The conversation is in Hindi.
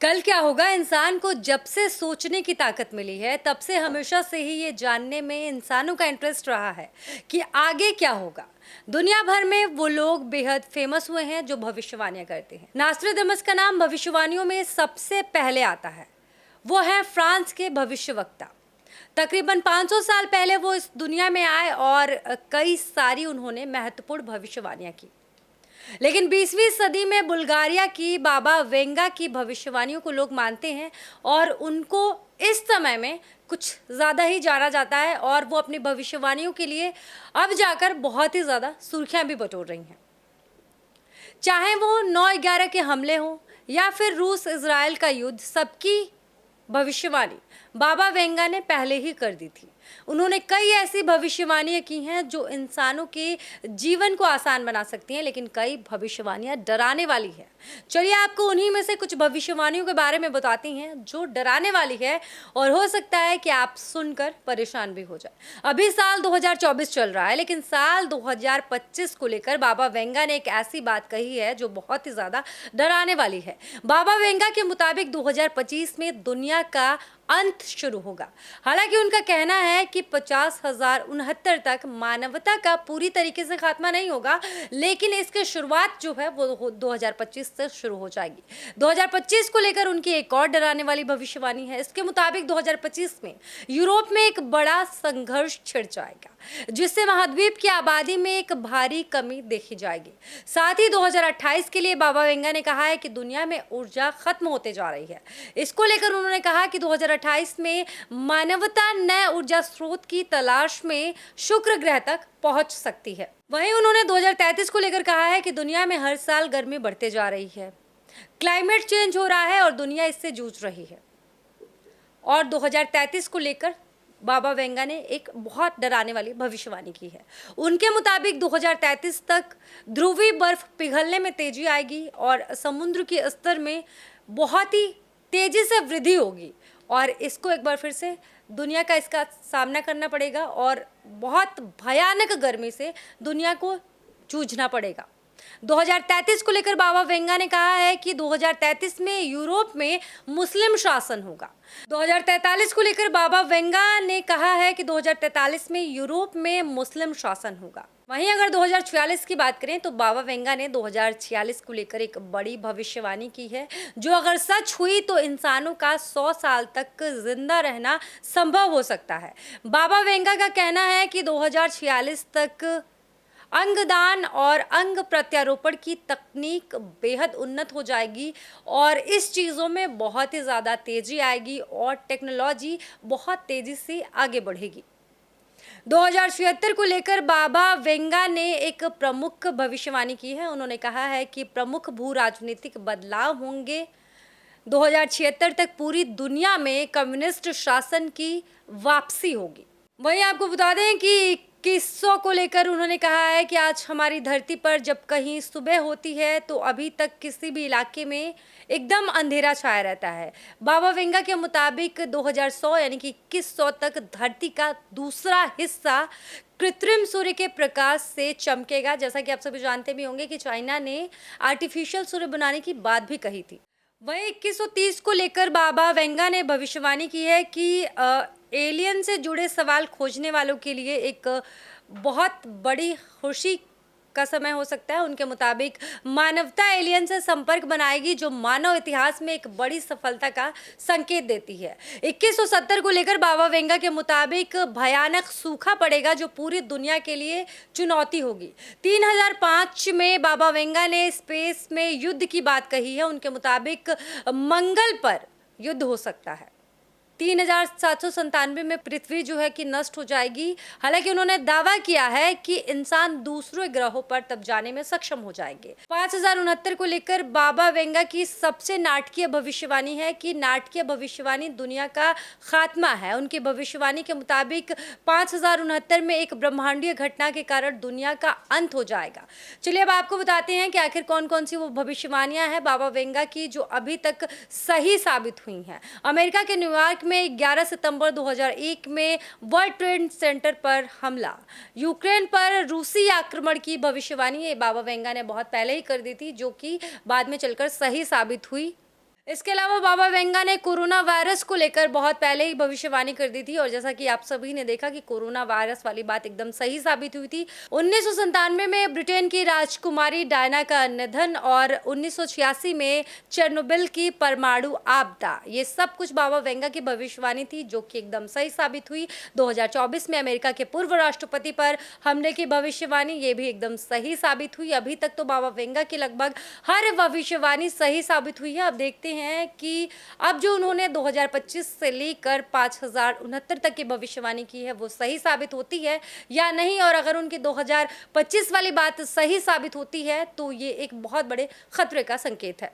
कल क्या होगा इंसान को जब से सोचने की ताकत मिली है तब से हमेशा से ही ये जानने में इंसानों का इंटरेस्ट रहा है कि आगे क्या होगा। दुनिया भर में वो लोग बेहद फेमस हुए हैं जो भविष्यवाणियां करते हैं। नास्ट्राडामस का नाम भविष्यवाणियों में सबसे पहले आता है। वो है फ्रांस के भविष्यवक्ता। तकरीबन 500 साल पहले वो इस दुनिया में आए और कई सारी उन्होंने महत्वपूर्ण भविष्यवाणियां की। लेकिन 20वीं सदी में बुल्गारिया की बाबा वेंगा की भविष्यवाणियों को लोग मानते हैं और उनको इस समय में कुछ ज़्यादा ही जाना जाता है और वो अपनी भविष्यवाणियों के लिए अब जाकर बहुत ही ज़्यादा सुर्खियां भी बटोर रही हैं। चाहे वो 9/11 के हमले हों या फिर रूस इजराइल का युद्ध, सबकी भविष्यवाणी बाबा वेंगा ने पहले ही कर दी थी। उन्होंने कई ऐसी भविष्यवाणियां की हैं जो इंसानों के जीवन को आसान बना सकती हैं, लेकिन कई भविष्यवाणियां डराने वाली है। चलिए आपको उन्हीं में से कुछ भविष्यवाणियों के बारे में बताती हैं जो डराने वाली है और हो सकता है कि आप सुनकर परेशान भी हो जाए। अभी साल 2024 चल रहा है, लेकिन साल 2025 को लेकर बाबा वेंगा ने एक ऐसी बात कही है जो बहुत ही ज्यादा डराने वाली है। बाबा वेंगा के मुताबिक 2025 में दुनिया का अंत शुरू होगा। हालांकि उनका कहना है कि 50,069 तक मानवता का पूरी तरीके से खात्मा नहीं होगा, लेकिन इसकी शुरुआत जो है वो 2025 से शुरू हो जाएगी। 2025 को लेकर उनकी एक और डराने वाली भविष्यवाणी है। इसके मुताबिक 2025 में यूरोप में एक बड़ा संघर्ष छिड़ जाएगा, जिससे महाद्वीप की आबादी में एक भारी कमी देखी जाएगी। साथ ही 2028 के लिए बाबा वेंगा ने कहा है कि दुनिया में ऊर्जा खत्म होते जा रही है। इसको लेकर उन्होंने कहा कि 2028 में मानवता नए ऊर्जा स्रोत की तलाश में शुक्र ग्रह तक पहुंच सकती है। वहीं उन्होंने 2033 को लेकर कहा है कि दुनिया में हर साल गर्मी बढ़ते जा रही है, क्लाइमेट चेंज हो रहा है और दुनिया इससे जूझ रही है। और 2033 को लेकर बाबा वेंगा ने एक बहुत डराने वाली भविष्यवाणी की है। उनके मुताबिक 2033 तक ध्रुवीय बर्फ पिघलने में तेजी आएगी और समुद्र के स्तर में बहुत ही तेजी से वृद्धि होगी और इसको एक बार फिर से दुनिया का इसका सामना करना पड़ेगा और बहुत भयानक गर्मी से दुनिया को जूझना पड़ेगा। 2033 को लेकर बाबा वेंगा ने कहा है कि 2033 में यूरोप में मुस्लिम शासन होगा। 2043 को लेकर बाबा वेंगा ने कहा है कि 2043 में यूरोप में मुस्लिम शासन होगा। वहीं अगर 2046 की बात करें तो बाबा वेंगा ने 2046 को लेकर एक बड़ी भविष्यवाणी की है, जो अगर सच हुई तो इंसानों का 100 साल तक जिंदा रहना संभव हो सकता है। बाबा वेंगा का कहना है कि 2046 तक अंगदान और अंग प्रत्यारोपण की तकनीक बेहद उन्नत हो जाएगी और इस चीज़ों में बहुत ही ज़्यादा तेज़ी आएगी और टेक्नोलॉजी बहुत तेज़ी से आगे बढ़ेगी। 2076 को लेकर बाबा वेंगा ने एक प्रमुख भविष्यवाणी की है। उन्होंने कहा है कि प्रमुख भू राजनीतिक बदलाव होंगे। 2076 तक पूरी दुनिया में कम्युनिस्ट शासन की वापसी होगी। वहीं आपको बता दें कि 2100 को लेकर उन्होंने कहा है कि आज हमारी धरती पर जब कहीं सुबह होती है तो अभी तक किसी भी इलाके में एकदम अंधेरा छाया रहता है। बाबा वेंगा के मुताबिक 2100 यानी कि 2100 तक धरती का दूसरा हिस्सा कृत्रिम सूर्य के प्रकाश से चमकेगा। जैसा कि आप सभी जानते भी होंगे कि चाइना ने आर्टिफिशियल सूर्य बनाने की बात भी कही थी। वहीं 2130 को लेकर बाबा वेंगा ने भविष्यवाणी की है कि एलियन से जुड़े सवाल खोजने वालों के लिए एक बहुत बड़ी खुशी का समय हो सकता है। उनके मुताबिक मानवता एलियन से संपर्क बनाएगी, जो मानव इतिहास में एक बड़ी सफलता का संकेत देती है। 2170 को लेकर बाबा वेंगा के मुताबिक भयानक सूखा पड़ेगा, जो पूरी दुनिया के लिए चुनौती होगी। 3005 में बाबा वेंगा ने स्पेस में युद्ध की बात कही है। उनके मुताबिक मंगल पर युद्ध हो सकता है। 3797 में पृथ्वी जो है कि नष्ट हो जाएगी। हालांकि उन्होंने दावा किया है कि इंसान दूसरे ग्रहों पर तब जाने में सक्षम हो जाएंगे। 5069 को लेकर बाबा वेंगा की सबसे नाटकीय भविष्यवाणी है कि नाटकीय भविष्यवाणी दुनिया का खात्मा है। उनकी भविष्यवाणी के मुताबिक 5069 में एक ब्रह्मांडीय घटना के कारण दुनिया का अंत हो जाएगा। चलिए अब आपको बताते हैं कि आखिर कौन कौन सी वो भविष्यवाणियां हैं बाबा वेंगा की जो अभी तक सही साबित हुई हैं। अमेरिका के न्यूयॉर्क में 11 सितंबर 2001 में वर्ल्ड ट्रेड सेंटर पर हमला, यूक्रेन पर रूसी आक्रमण की भविष्यवाणी ये बाबा वेंगा ने बहुत पहले ही कर दी थी, जो कि बाद में चलकर सही साबित हुई। इसके अलावा बाबा वेंगा ने कोरोना वायरस को लेकर बहुत पहले ही भविष्यवाणी कर दी थी और जैसा कि आप सभी ने देखा कि कोरोना वायरस वाली बात एकदम सही साबित हुई थी। 1997 में ब्रिटेन की राजकुमारी डायना का निधन और 1986 में चेरनोबिल की परमाणु आपदा, ये सब कुछ बाबा वेंगा की भविष्यवाणी थी जो कि एकदम सही साबित हुई। 2024 में अमेरिका के पूर्व राष्ट्रपति पर हमले की भविष्यवाणी, ये भी एकदम सही साबित हुई। अभी तक तो बाबा वेंगा की लगभग हर भविष्यवाणी सही साबित हुई है। अब देखते हैं कि अब जो उन्होंने 2025 से लेकर 5069 तक की भविष्यवाणी की है वो सही साबित होती है या नहीं, और अगर उनकी 2025 वाली बात सही साबित होती है तो ये एक बहुत बड़े खतरे का संकेत है।